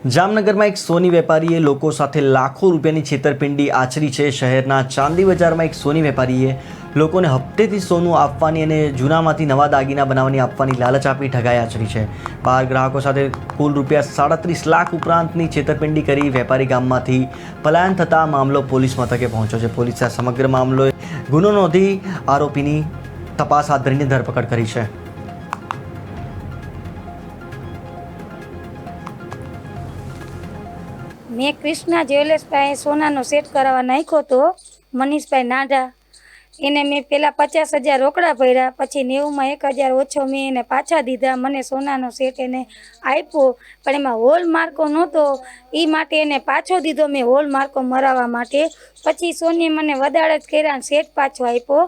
જામનગરમાં એક સોની વેપારીએ લોકો સાથે લાખો રૂપિયાની છેતરપિંડી આચરી છે। શહેરના ચાંદી બજારમાં એક સોની વેપારીએ લોકોને હપ્તેથી સોનું આપવાની અને જૂનામાંથી નવા દાગીના બનાવવાની આપવાની લાલચ આપી ઠગાઈ આચરી છે। 12 ગ્રાહકો સાથે કુલ રૂપિયા 37 લાખ ઉપરાંતની છેતરપિંડી કરી વેપારી ગામમાંથી પલાયન થતા મામલો પોલીસ મથકે પહોંચ્યો છે। પોલીસે આ સમગ્ર મામલે ગુનો નોંધી આરોપીની તપાસ હાથ ધરીને ધરપકડ કરી છે। મેં કૃષ્ણા જ્વેલર્સ પાસે સોનાનો સેટ કરાવવા નાખ્યો હતો મનીષભાઈ નાઢા। એને મેં પહેલાં 50,000 રોકડા ભર્યા, પછી 90માં 1,000 ઓછો મેં એને પાછા દીધા। મને સોનાનો સેટ એને આપ્યો, પણ એમાં હોલ માર્કો નહોતો, એ માટે એને પાછો દીધો મેં હોલ માર્કો મરાવવા માટે। પછી સોનીએ મને વદાળ જ કર્યા અને સેટ પાછો આપ્યો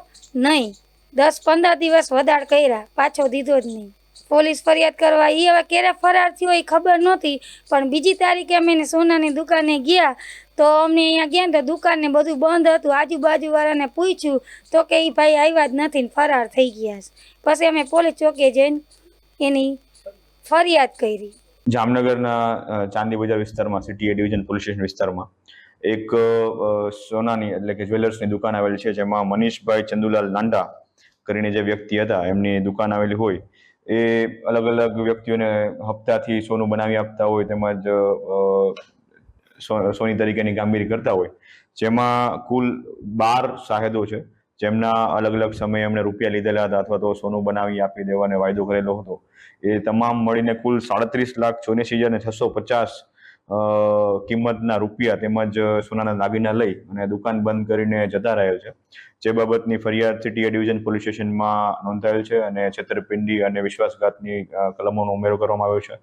નહીં। 10-15 દિવસ વદાળ કર્યા, પાછો દીધો જ નહીં। પોલીસ ફરિયાદ કરવા એ હવે ક્યારે ફરાર થયો એ ખબર નહોતી, પણ બીજી તારીખે અમે એને સોનાની દુકાને ગયા તો અમને અહીંયા ગયા તો દુકાનને બધું બંધ હતું। આજુબાજુવાળાને પૂછ્યું તો કે એ ભાઈ આવ્યા જ નથી ને ફરાર થઈ ગયા છે। પછી અમે પોલીસ ચોકીએ જઈને એની ફરિયાદ કરી। જામનગરના ચાંદી બજાર વિસ્તારમાં સિટી એ ડિવિઝન પોલીસ સ્ટેશન વિસ્તારમાં એક સોનાની એટલે કે જ્વેલર્સની દુકાન આવેલી છે, જેમાં મનીષભાઈ ચંદુલાલ નાંડા કરીને જે વ્યક્તિ હતા એમની દુકાન આવેલી હોય એ અલગ અલગ વ્યક્તિઓને હપ્તાથી સોનું બનાવી આપતા હોય, તેમજ સોની તરીકેની કામગીરી કરતા હોય, જેમાં કુલ 12 શાહેદો છે, જેમના અલગ અલગ સમયે એમણે રૂપિયા લીધેલા હતા અથવા તો સોનું બનાવી આપી દેવાનો વાયદો કરેલો હતો। એ તમામ મળીને કુલ 37,84,650 કિંમતના રૂપિયા તેમજ સોનાના દાગીના લઈ અને દુકાન બંધ કરીને જતા રહેલ છે, જે બાબતની ફરિયાદ સિટી ડિવિઝન પોલીસ સ્ટેશનમાં નોંધાયેલ છે અને છેતરપિંડી અને વિશ્વાસઘાતની કલમોનો ઉમેરો કરવામાં આવ્યો છે।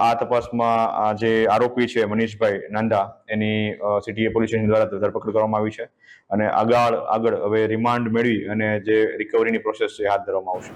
આ તપાસમાં આ જે આરોપી છે મનીષભાઈ નાંદા, એની સિટી પોલીસ સ્ટેશન દ્વારા ધરપકડ કરવામાં આવી છે અને આગળ હવે રિમાન્ડ મેળવી અને જે રિકવરીની પ્રોસેસ છે હાથ ધરવામાં આવશે।